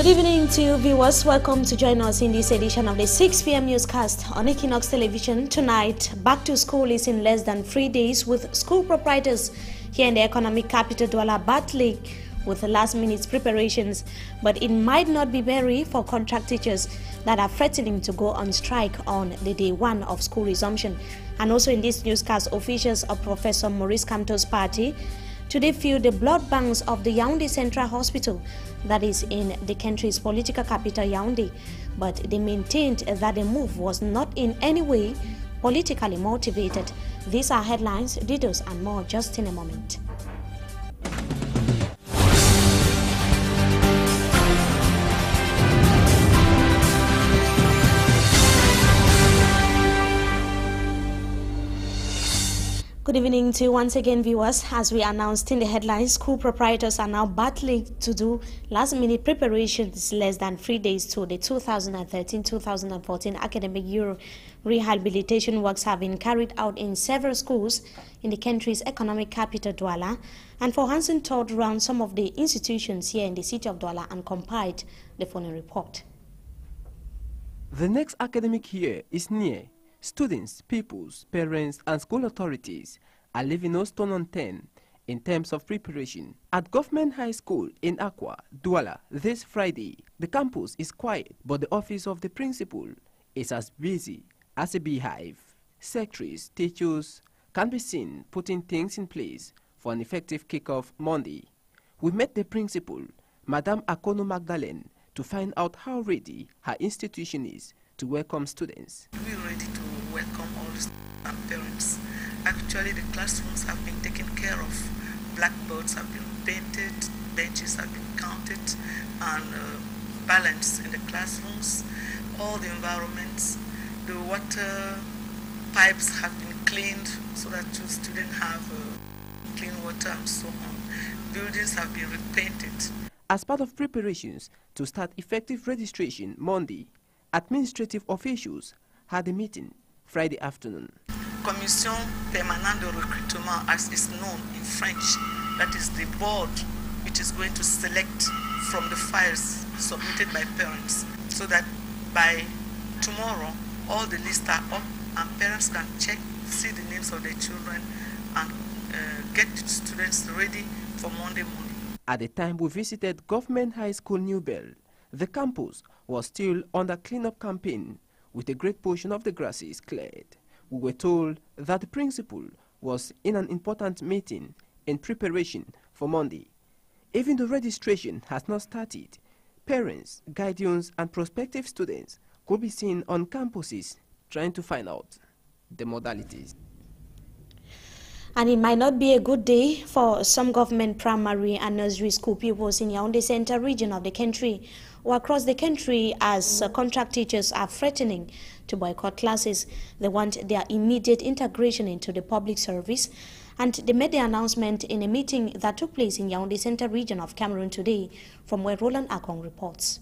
Good evening to you viewers. Welcome to join us in this edition of the 6 p.m. newscast on Equinox Television. Tonight, back to school is in less than 3 days, with school proprietors here in the economic capital Douala battling with last-minute preparations. But it might not be very for contract teachers that are threatening to go on strike on the day one of school resumption. And also in this newscast, officials of Professor Maurice Kamto's party today filled the blood banks of the Yaoundé Central Hospital that is in the country's political capital, Yaoundé. But they maintained that the move was not in any way politically motivated. These are headlines, details and more just in a moment. Good evening to you once again, viewers. As we announced in the headlines, school proprietors are now battling to do last-minute preparations less than 3 days to the 2013-2014 academic year. Rehabilitation works have been carried out in several schools in the country's economic capital, Douala. And for Hansen toured around some of the institutions here in the city of Douala and compiled the following report. The next academic year is near. Students, pupils, parents and school authorities are leaving no stone unturned in terms of preparation. At Government High School in Akwa, Douala, this Friday, the campus is quiet, but the office of the principal is as busy as a beehive. Secretaries, teachers can be seen putting things in place for an effective kickoff Monday. We met the principal, Madame Akono Magdalene, to find out how ready her institution is to welcome students. We're ready to welcome all the students and parents. Actually, the classrooms have been taken care of. Blackboards have been painted, benches have been counted and balanced in the classrooms. All the environments, the water pipes have been cleaned so that the students have clean water and so on. Buildings have been repainted. As part of preparations to start effective registration Monday, administrative officials had a meeting Friday afternoon. Commission Permanente de Recrutement, as is known in French, that is the board which is going to select from the files submitted by parents, so that by tomorrow all the lists are up and parents can check, see the names of their children and get the students ready for Monday morning. At the time we visited Government High School New Bell, the campus was still under cleanup campaign with a great portion of the grasses cleared. We were told that the principal was in an important meeting in preparation for Monday. Even though registration has not started, parents, guardians and prospective students could be seen on campuses trying to find out the modalities. And it might not be a good day for some government primary and nursery school pupils in Yaoundé Central region of the country or across the country, as contract teachers are threatening to boycott classes. They want their immediate integration into the public service. And they made the announcement in a meeting that took place in Yaoundé Central region of Cameroon today, from where Roland Akong reports.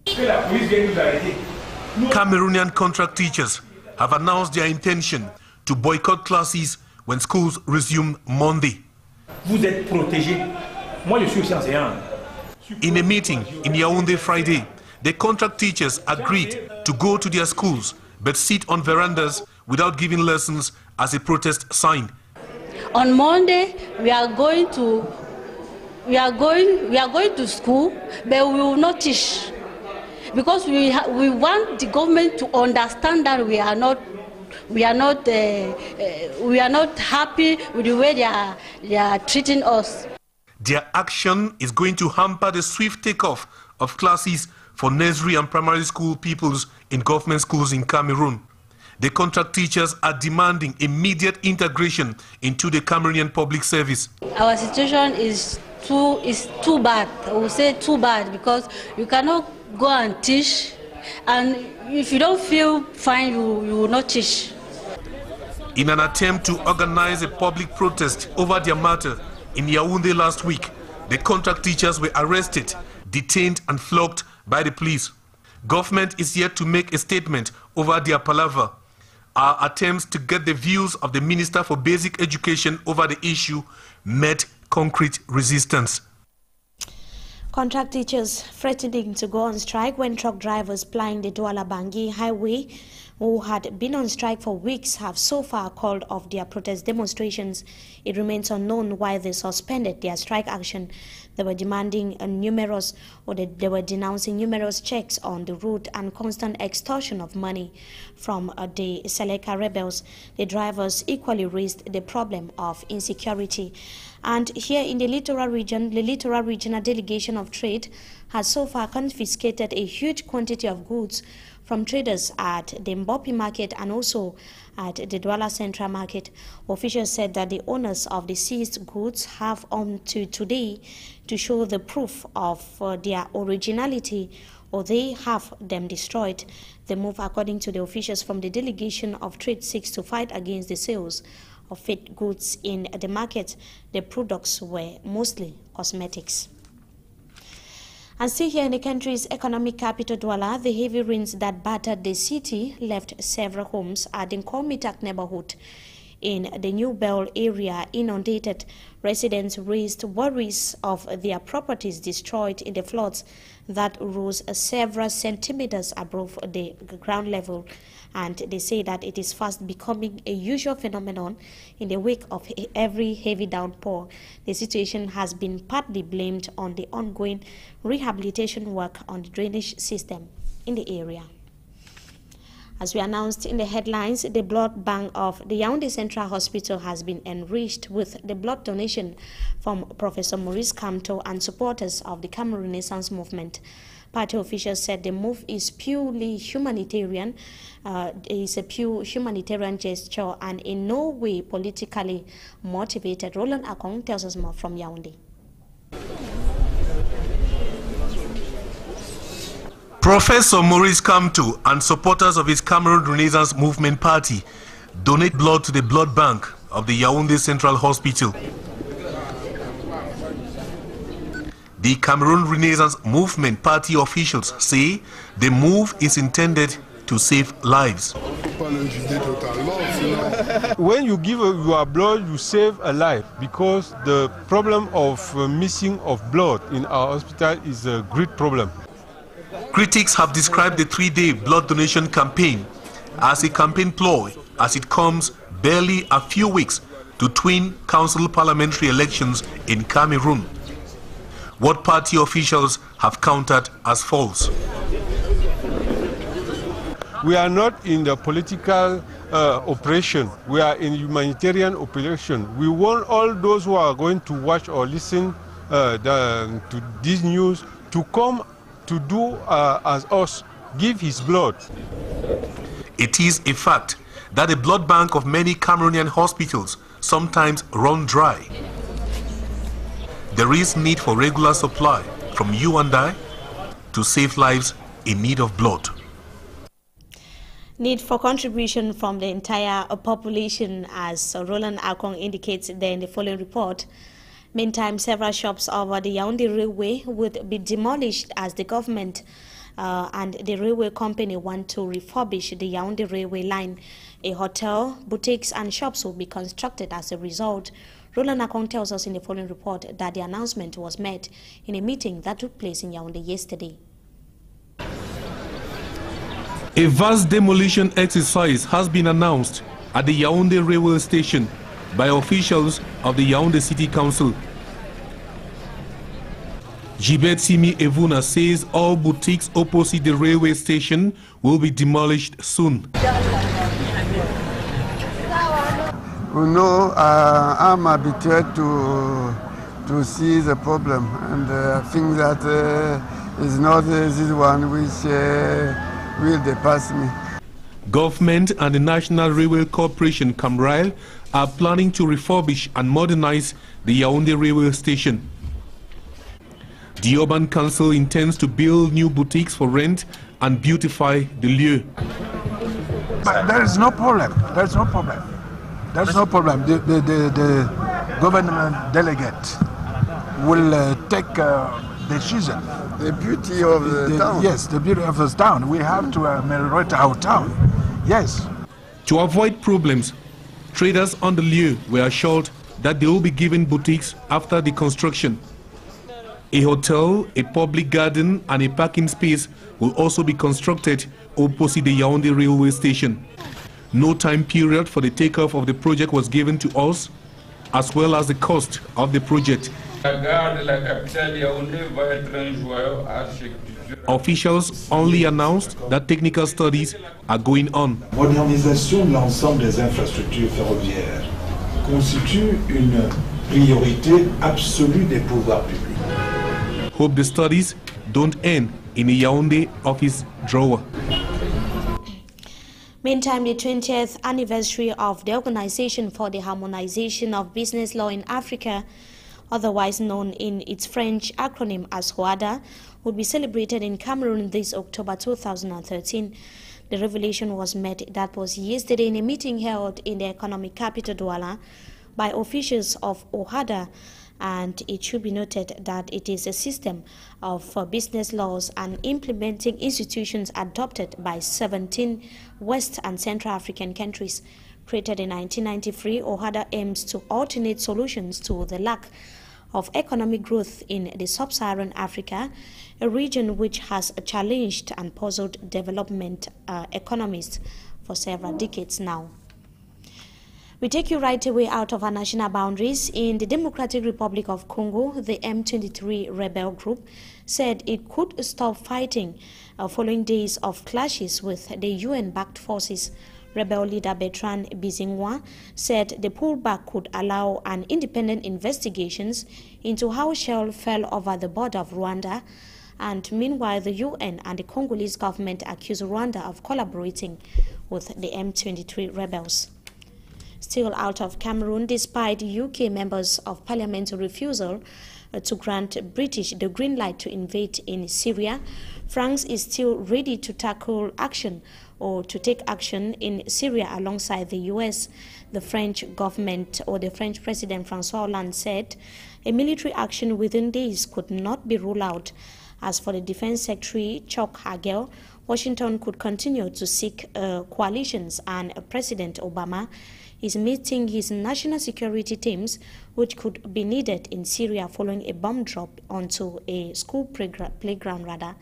Cameroonian contract teachers have announced their intention to boycott classes when schools resume Monday. Vous êtes protégés. Moi, je suis aussi enseignant. In a meeting in Yaoundé Friday, the contract teachers agreed to go to their schools but sit on verandas without giving lessons as a protest sign. On Monday, we are going to school, but we will not teach, because we want the government to understand that we are not happy with the way they are treating us. Their action is going to hamper the swift takeoff of classes for nursery and primary school pupils in government schools in Cameroon. The contract teachers are demanding immediate integration into the Cameroonian public service. Our situation is too bad. I will say too bad, because you cannot go and teach, and if you don't feel fine, you will not teach. In an attempt to organize a public protest over their matter in Yaoundé last week, the contract teachers were arrested, detained and flogged by the police. Government is yet to make a statement over their palaver. Our attempts to get the views of the Minister for Basic Education over the issue met concrete resistance. Contract teachers threatening to go on strike when truck drivers plying the Douala-Bangui highway, who had been on strike for weeks, have so far called off their protest demonstrations. It remains unknown why they suspended their strike action. They were denouncing numerous checks on the route and constant extortion of money from the Seleka rebels. The drivers equally raised the problem of insecurity. And here in the Littoral region, the Littoral Regional Delegation of Trade has so far confiscated a huge quantity of goods from traders at the Mbopi market and also at the Douala Central market. Officials said that the owners of the seized goods have until today to show the proof of their originality, or they have them destroyed. The move, according to the officials from the Delegation of Trade, seeks to fight against the sales of fake goods in the market. The products were mostly cosmetics. And still here in the country's economic capital, Douala, the heavy rains that battered the city left several homes at the Nkomitak neighborhood in the New Bell area inundated. Residents raised worries of their properties destroyed in the floods that rose several centimeters above the ground level. And they say that it is fast becoming a usual phenomenon in the wake of every heavy downpour. The situation has been partly blamed on the ongoing rehabilitation work on the drainage system in the area. As we announced in the headlines, the blood bank of the Yaoundé Central Hospital has been enriched with the blood donation from Professor Maurice Kamto and supporters of the Cameroon Renaissance Movement. Party officials said the move is purely humanitarian. It is a pure humanitarian gesture and in no way politically motivated. Roland Akong tells us more from Yaoundé. Professor Maurice Kamto and supporters of his Cameroon Renaissance Movement Party donate blood to the blood bank of the Yaoundé Central Hospital. The Cameroon Renaissance Movement Party officials say the move is intended to save lives. When you give your blood, you save a life, because the problem of missing of blood in our hospital is a great problem. Critics have described the 3-day blood donation campaign as a campaign ploy, as it comes barely a few weeks to twin council parliamentary elections in Cameroon. What party officials have countered as false. We are not in the political operation. We are in humanitarian operation. We want all those who are going to watch or listen to this news to come to do as us, give his blood. It is a fact that the blood bank of many Cameroonian hospitals sometimes run dry. There is need for regular supply from you and I to save lives in need of blood. Need for contribution from the entire population, as Roland Akong indicates there in the following report. Meantime, several shops over the Yaoundé Railway would be demolished as the government and the railway company want to refurbish the Yaoundé Railway line. A hotel, boutiques and shops will be constructed as a result. Roland Akong tells us in the following report that the announcement was made in a meeting that took place in Yaoundé yesterday. A vast demolition exercise has been announced at the Yaoundé railway station by officials of the Yaoundé City Council. Gilbert Simi Evuna says all boutiques opposite the railway station will be demolished soon. No, I'm habituated to see the problem, and I think that is not this one which will depass me. Government and the National Railway Corporation, CAMRAIL, are planning to refurbish and modernize the Yaoundé railway station. The Urban Council intends to build new boutiques for rent and beautify the lieu. But there is no problem. There's no problem. There's no problem. The government delegate will take decision. The beauty of the town. Yes, the beauty of the town. We have to ameliorate our town. Yes. To avoid problems, traders on the lieu were assured that they will be given boutiques after the construction. A hotel, a public garden and a parking space will also be constructed opposite the Yaoundé railway station. No time period for the takeoff of the project was given to us, as well as the cost of the project. Officials only announced that technical studies are going on. Modernisation de l'ensemble des infrastructures ferroviaires constitue une priorité absolue des pouvoirs publics. Hope the studies don't end in a Yaoundé office drawer. Meantime, the 20th anniversary of the Organization for the Harmonization of Business Law in Africa, otherwise known in its French acronym as OHADA, will be celebrated in Cameroon this October 2013. The revelation was made that was yesterday in a meeting held in the economic capital Douala by officials of OHADA, and it should be noted that it is a system of business laws and implementing institutions adopted by 17 West and Central African countries. Created in 1993, OHADA aims to alternate solutions to the lack of economic growth in the sub-Saharan Africa, a region which has challenged and puzzled development economies for several decades now. We take you right away out of our national boundaries. In the Democratic Republic of Congo, the M23 rebel group said it could stop fighting following days of clashes with the UN-backed forces. Rebel leader Bertrand Bizinger said the pullback could allow an independent investigations into how shell fell over the border of Rwanda, and meanwhile the UN and the Congolese government accuse Rwanda of collaborating with the M23 rebels. Still out of Cameroon, despite UK members of parliament's refusal to grant British the green light to invade in Syria, France is still ready to tackle action or to take action in Syria alongside the US. The French government or the French President François Hollande said a military action within days could not be ruled out. As for the Defense Secretary Chuck Hagel, Washington could continue to seek coalitions, and President Obama is meeting his national security teams, which could be needed in Syria following a bomb drop onto a school playground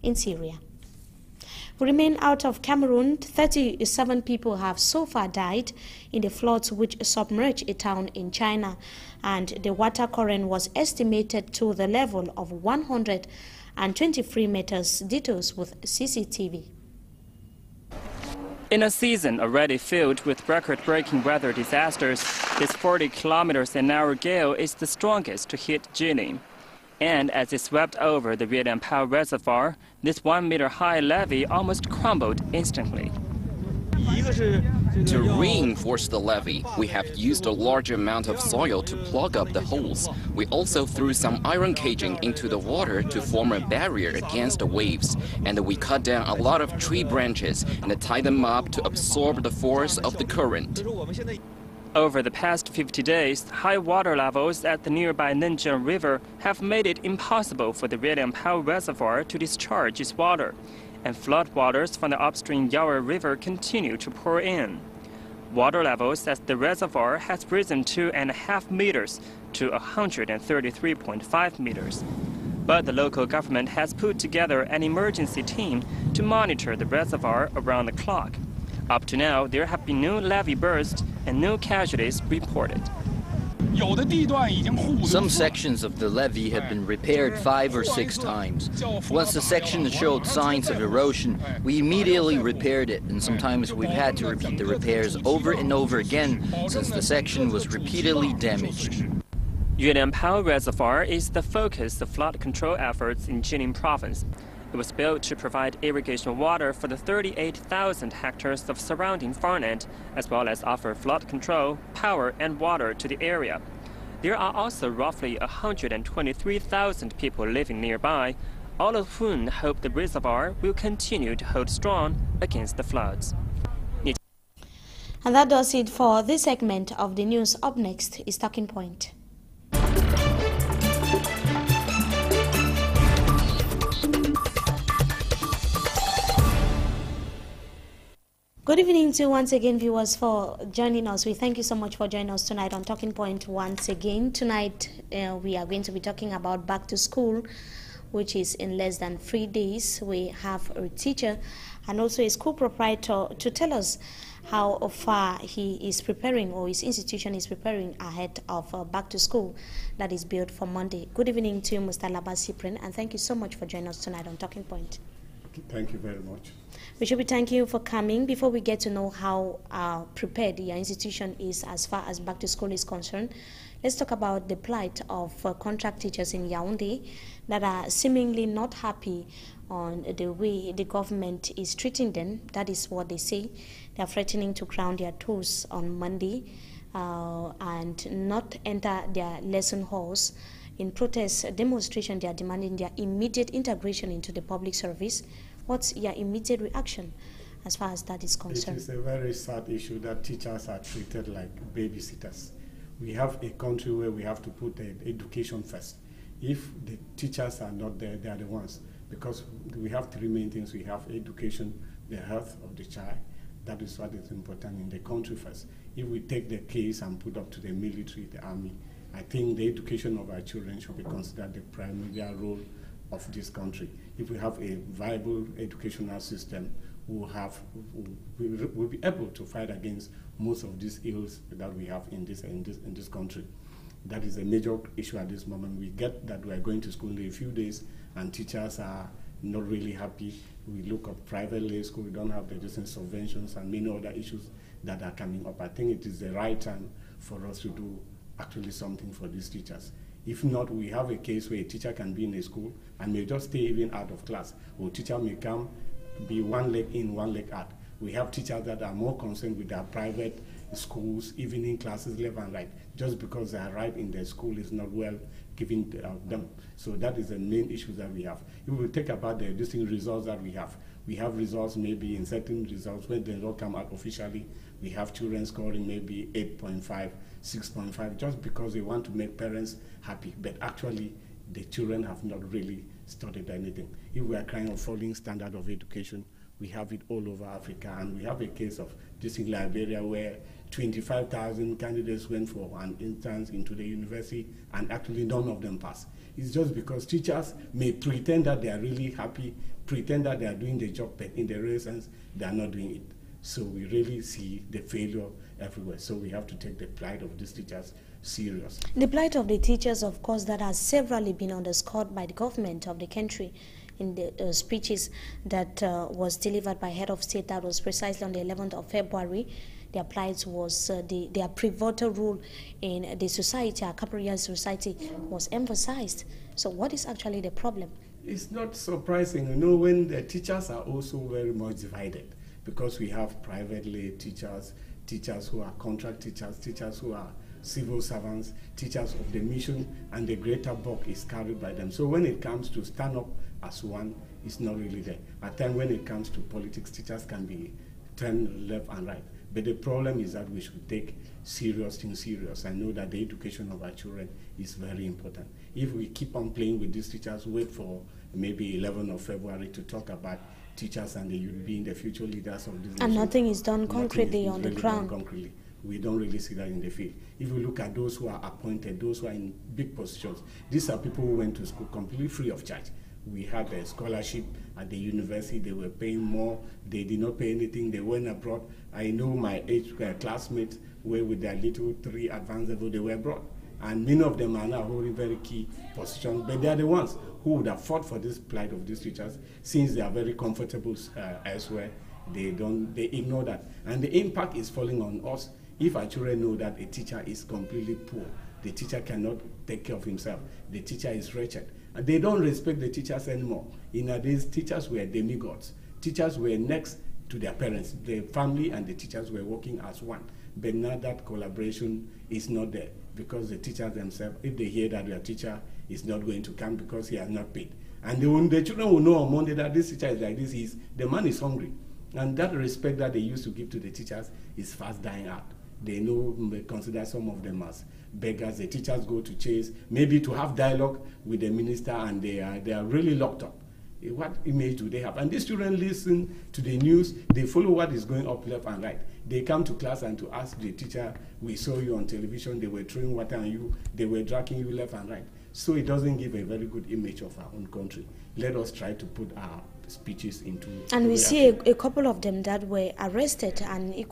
in Syria. We remain out of Cameroon. 37 people have so far died in the floods which submerged a town in China, and the water current was estimated to the level of 123 meters, details with CCTV. In a season already filled with record-breaking weather disasters, this 40 kilometers an hour gale is the strongest to hit Jilin. And as it swept over the Viet Nam Pao Reservoir, this 1-meter-high levee almost crumbled instantly. To reinforce the levee, we have used a large amount of soil to plug up the holes. We also threw some iron caging into the water to form a barrier against the waves. And we cut down a lot of tree branches and tied them up to absorb the force of the current. Over the past 50 days, high water levels at the nearby Nenjiang River have made it impossible for the Viet Nam Pao Reservoir to discharge its water, and floodwaters from the upstream Yaour River continue to pour in. Water levels at the reservoir has risen 2.5 meters to 133.5 meters. But the local government has put together an emergency team to monitor the reservoir around the clock. Up to now, there have been no levee bursts and no casualties reported. Some sections of the levee have been repaired 5 or 6 times. Once the section showed signs of erosion, we immediately repaired it, and sometimes we've had to repeat the repairs over and over again since the section was repeatedly damaged. Viet Nam Pao Reservoir is the focus of flood control efforts in Jilin province. It was built to provide irrigation water for the 38,000 hectares of surrounding farmland, as well as offer flood control, power, and water to the area. There are also roughly 123,000 people living nearby, all of whom hope the reservoir will continue to hold strong against the floods. And that does it for this segment of the news. Up next is Talking Point. Good evening to once again viewers for joining us. We thank you so much for joining us tonight on Talking Point once again. Tonight we are going to be talking about back to school, which is in less than 3 days. We have a teacher and also a school proprietor to tell us how far he is preparing, or his institution is preparing ahead of back to school that is built for Monday. Good evening to you, Mr. Labas Cyprian, and thank you so much for joining us tonight on Talking Point. Thank you very much. We should be thanking you for coming. Before we get to know how prepared your institution is as far as back to school is concerned, let's talk about the plight of contract teachers in Yaoundé that are seemingly not happy on the way the government is treating them. That is what they say. They are threatening to ground their toes on Monday and not enter their lesson halls. In protest demonstration, they are demanding their immediate integration into the public service. What's your immediate reaction as far as that is concerned? It is a very sad issue that teachers are treated like babysitters. We have a country where we have to put education first. If the teachers are not there, they are the ones. Because we have three main things. We have education, the health of the child. That is what is important in the country first. If we take the case and put up to the military, the army, I think the education of our children should be considered the primary role of this country. If we have a viable educational system, we'll be able to fight against most of these ills that we have in this country. That is a major issue at this moment. We get that we are going to school in a few days, and teachers are not really happy. We look at private lay school, we don't have the decent subventions and many other issues that are coming up. I think it is the right time for us to do actually something for these teachers. If not, we have a case where a teacher can be in a school and may just stay even out of class, or teacher may come, be one leg in, one leg out. We have teachers that are more concerned with their private schools, evening classes left and right, just because their right in their school is not well given them. So that is the main issue that we have. If we take about the distinct results that we have results maybe in certain results when they don't come out officially. We have children scoring maybe 8.5, 6.5, just because they want to make parents happy. But actually, the children have not really studied anything. If we are crying of falling standard of education, we have it all over Africa. And we have a case of this in Liberia where 25,000 candidates went for an entrance into the university and actually none of them passed. It's just because teachers may pretend that they are really happy, pretend that they are doing the job, but in the real sense, they are not doing it. So we really see the failure everywhere. So we have to take the plight of these teachers serious. The plight of the teachers, of course, that has severally been underscored by the government of the country in the speeches that was delivered by head of state. That was precisely on the 11th of February. Their plight was their pivotal role in the society, our Capricorn society, was emphasized. So what is actually the problem? It's not surprising, you know, when the teachers are also very much divided, because we have privately teachers, teachers who are contract teachers, teachers who are civil servants, teachers of the mission, and the greater bulk is carried by them. So when it comes to stand up as one, it's not really there. At times when it comes to politics, teachers can be turned left and right. But the problem is that we should take serious things serious and know that the education of our children is very important. If we keep on playing with these teachers, wait for maybe 11th of February to talk about teachers and the youth being the future leaders of this nation. And nothing is done concretely on the ground. Concretely. We don't really see that in the field. If we look at those who are appointed, those who are in big positions, these are people who went to school completely free of charge. We had a scholarship at the university. They were paying more. They did not pay anything. They went abroad. I know my age classmates were with their little 3 advanced level. They were abroad. And many of them are now holding very key positions. But they are the ones who would have fought for this plight of these teachers. Since they are very comfortable elsewhere, they ignore that. And the impact is falling on us. If our children know that a teacher is completely poor, the teacher cannot take care of himself, the teacher is wretched, and they don't respect the teachers anymore. In our days, teachers were demigods. Teachers were next to their parents. The family and the teachers were working as one. But now that collaboration is not there, because the teachers themselves, if they hear that their teacher is not going to come because he has not paid, and the children will know on Monday that this teacher is like this, the man is hungry. And that respect that they used to give to the teachers is fast dying out. They know, they consider some of them as beggars. The teachers go to chase, maybe to have dialogue with the minister, and they are really locked up. What image do they have? And these children listen to the news, they follow what is going up left and right. They come to class and to ask the teacher, we saw you on television, they were throwing water on you, they were dragging you left and right. So it doesn't give a very good image of our own country. Let us try to put our speeches into... And we see a couple of them that were arrested, and they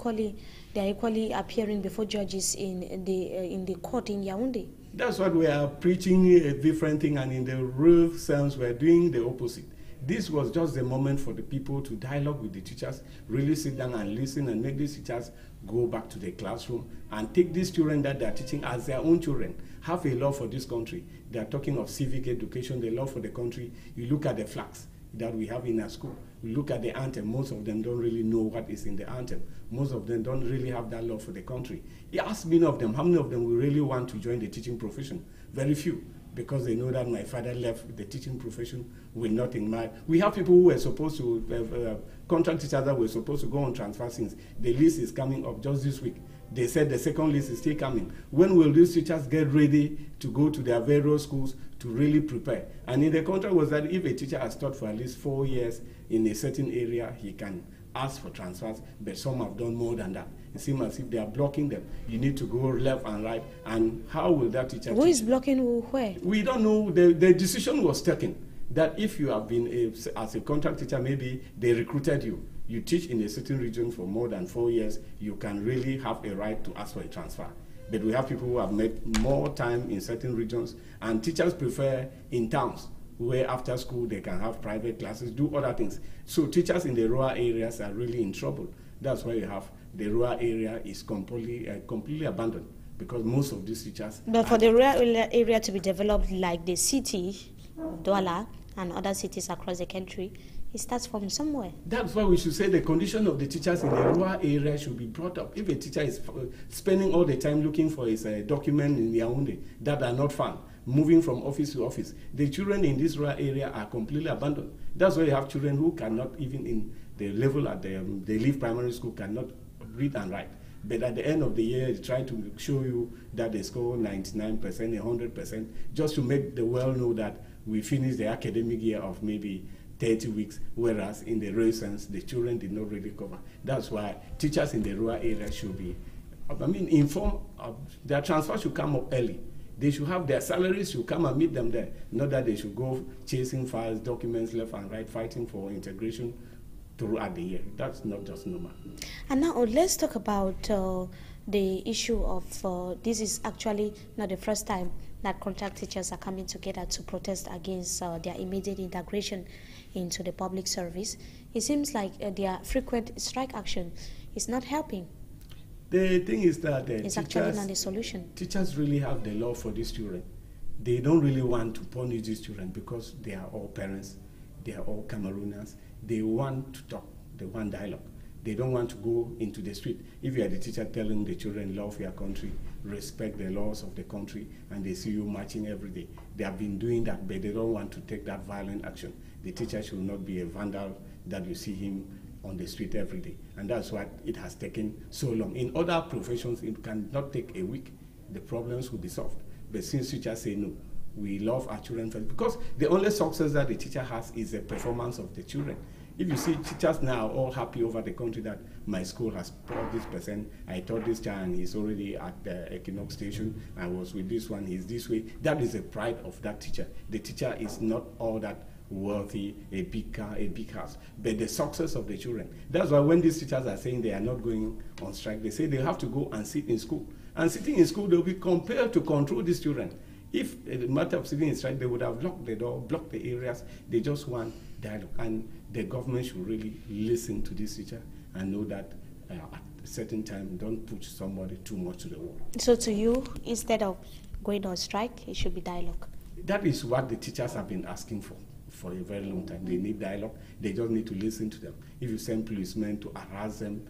are equally appearing before judges in the court in Yaoundé. That's what we are preaching, a different thing, and in the real sense we are doing the opposite. This was just the moment for the people to dialogue with the teachers, really sit down and listen and make these teachers go back to the classroom and take these children that they are teaching as their own children, have a love for this country. They are talking of civic education, the love for the country. You look at the flags that we have in our school. You look at the anthem. Most of them don't really know what is in the anthem. Most of them don't really have that love for the country. You ask many of them, how many of them will really want to join the teaching profession? Very few, because they know that my father left the teaching profession with nothing. We have people who were supposed to, contract teachers that were supposed to go on transfer since. The list is coming up just this week. They said the second list is still coming. When will these teachers get ready to go to their various schools to really prepare? And in the contract was that if a teacher has taught for at least 4 years in a certain area, he can ask for transfers, but some have done more than that. It seems as if they are blocking them. You need to go left and right. And how will that teacher Who is blocking who where? We don't know. The decision was taken that if you have been as a contract teacher, maybe they recruited you. You teach in a certain region for more than 4 years, you can really have a right to ask for a transfer. But we have people who have made more time in certain regions, and teachers prefer in towns where after school they can have private classes, do other things. So teachers in the rural areas are really in trouble. That's why you have the rural area is completely abandoned, because most of these teachers... But for the rural area to be developed like the city, Douala, and other cities across the country, it starts from somewhere. That's why we should say the condition of the teachers in the rural area should be brought up. If a teacher is spending all the time looking for his document in Yaoundé that are not found, moving from office to office, the children in this rural area are completely abandoned. That's why you have children who cannot, even in the level at they leave primary school, cannot read and write. But at the end of the year, they try to show you that they score 99%, 100%, just to make the world know that we finished the academic year of maybe 30 weeks, whereas in the real sense, the children did not really cover. That's why teachers in the rural area should be, informed. Their transfer should come up early. They should have their salaries, should come and meet them there. Not that they should go chasing files, documents left and right, fighting for integration throughout the year. That's not just normal. And now let's talk about the issue of, this is actually not the first time that contract teachers are coming together to protest against their immediate integration into the public service. It seems like their frequent strike action is not helping. The thing is that it's actually not the solution. Teachers really have the love for these children. They don't really want to punish these children because they are all parents, they are all Cameroonians. They want to talk, they want dialogue. They don't want to go into the street. If you are the teacher telling the children, love your country, respect the laws of the country, and they see you marching every day, they have been doing that, but they don't want to take that violent action. The teacher should not be a vandal that you see him on the street every day. And that's why it has taken so long. In other professions, it cannot take a week. The problems will be solved. But since teachers say no, we love our children first, because the only success that the teacher has is the performance of the children. If you see teachers now all happy over the country that my school has taught this person, I taught this child and he's already at the Equinox station, I was with this one, he's this way, that is the pride of that teacher. The teacher is not all that wealthy, a big car, a big house, but the success of the children. That's why when these teachers are saying they are not going on strike, they say they have to go and sit in school. And sitting in school, they'll be compelled to control these children. If the matter of sitting in strike, they would have locked the door, blocked the areas. They just want dialogue. And the government should really listen to this teacher and know that at a certain time, don't push somebody too much to the wall. So to you, instead of going on strike, it should be dialogue? That is what the teachers have been asking for a very long time. They need dialogue. They just need to listen to them. If you send policemen to harass them,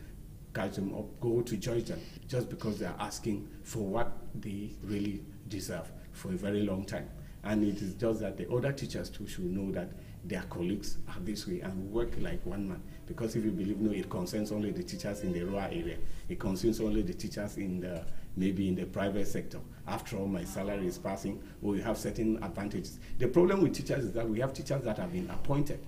catch them up, go to judge them, just because they are asking for what they really deserve for a very long time. And it is just that the other teachers too should know that their colleagues are this way and work like one man. Because if you believe, no, it concerns only the teachers in the rural area. It concerns only the teachers in the, maybe in the private sector. After all, my salary is passing, or you have certain advantages. The problem with teachers is that we have teachers that have been appointed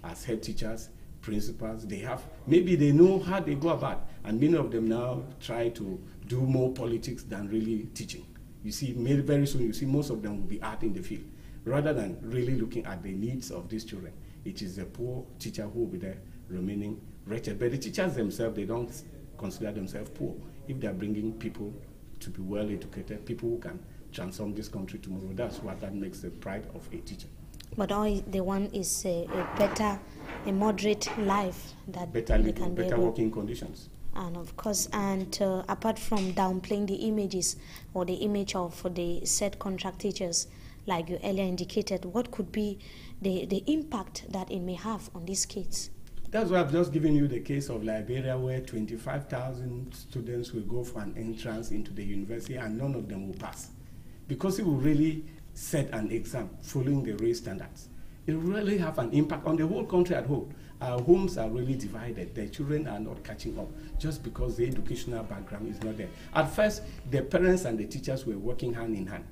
as head teachers, principals. They have, maybe they know how they go about, and many of them now try to do more politics than really teaching. You see, very soon, you see most of them will be out in the field, rather than really looking at the needs of these children. It is the poor teacher who will be there remaining wretched. But the teachers themselves, they don't consider themselves poor. If they're bringing people to be well educated, people who can transform this country tomorrow, that's what that makes the pride of a teacher. But all they want is a better, a moderate life that better living, better working conditions. And of course, and apart from downplaying the images or the image of the said contract teachers, like you earlier indicated, what could be the impact that it may have on these kids? That's why I've just given you the case of Liberia, where 25,000 students will go for an entrance into the university and none of them will pass. Because it will really set an exam following the race standards. It will really have an impact on the whole country at whole. Our homes are really divided. The children are not catching up just because the educational background is not there. At first, the parents and the teachers were working hand in hand.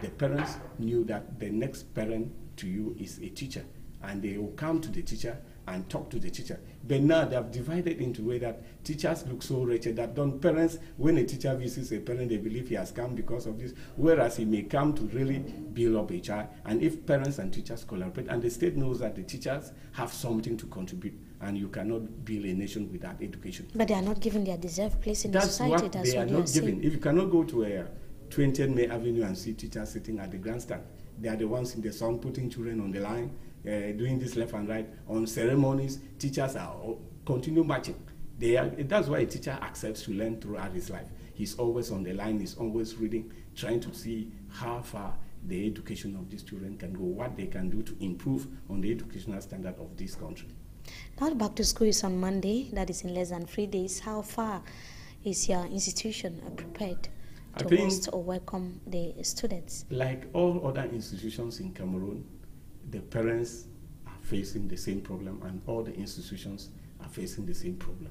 The parents knew that the next parent to you is a teacher, and they will come to the teacher and talk to the teacher. But now they have divided into a way that teachers look so wretched that parents, when a teacher visits a parent, they believe he has come because of this, whereas he may come to really build up a child. And if parents and teachers collaborate, and the state knows that the teachers have something to contribute, and you cannot build a nation without education. But they are not given their deserved place in the society. That's what they are not given. If you cannot go to a 20th May Avenue and see teachers sitting at the grandstand, they are the ones in the sun putting children on the line, doing this left and right. On ceremonies, teachers are continue marching. That's why a teacher accepts to learn throughout his life. He's always on the line, he's always reading, trying to see how far the education of these children can go, what they can do to improve on the educational standard of this country. Now back to school is on Monday, that is in less than 3 days. How far is your institution prepared to host or welcome the students? Like all other institutions in Cameroon, the parents are facing the same problem, and all the institutions are facing the same problem.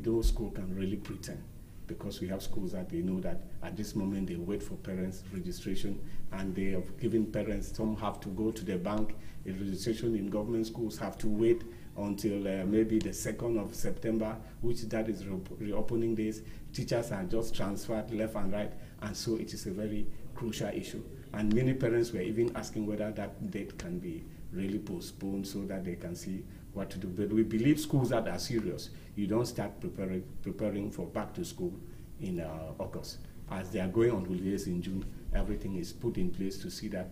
Those schools can really pretend, because we have schools that they know that at this moment they wait for parents' registration, and they have given parents, some have to go to the bank. The registration in government schools have to wait until maybe the 2nd of September, which that is reopening days. Teachers are just transferred left and right, and so it is a very crucial issue. And many parents were even asking whether that date can be really postponed so that they can see what to do. But we believe schools that are serious, you don't start preparing for back to school in August. As they are going on holidays in June, everything is put in place to see that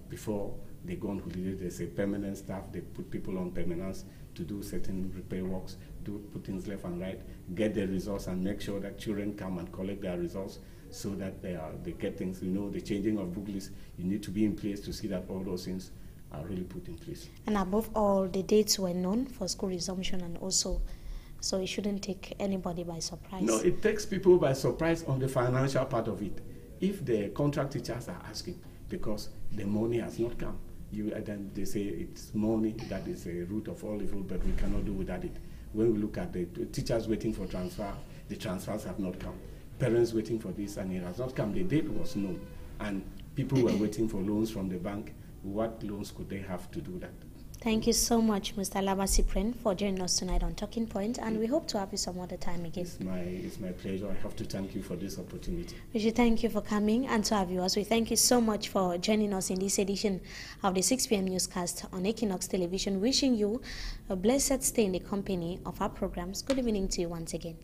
before they go on holidays, there's a permanent staff. They put people on permanence to do certain repair works, put things left and right, get the results, and make sure that children come and collect their results so that they get things. You know, the changing of book lists, you need to be in place to see that all those things are really put in place. And above all, the dates were known for school resumption, and also, so it shouldn't take anybody by surprise. No, it takes people by surprise on the financial part of it. If the contract teachers are asking, because the money has not come, then they say it's money that is a root of all evil, but we cannot do without it. When we look at the teachers waiting for transfer, the transfers have not come. Parents waiting for this, and it has not come. The date was known, and people were waiting for loans from the bank. What loans could they have to do that? Thank you so much, Mr. Laba Cyprien, for joining us tonight on Talking Point, and we hope to have you some other time again. It's my pleasure. I have to thank you for this opportunity. We should thank you for coming, and to our viewers, we thank you so much for joining us in this edition of the 6 p.m. newscast on Equinox Television, wishing you a blessed stay in the company of our programs. Good evening to you once again.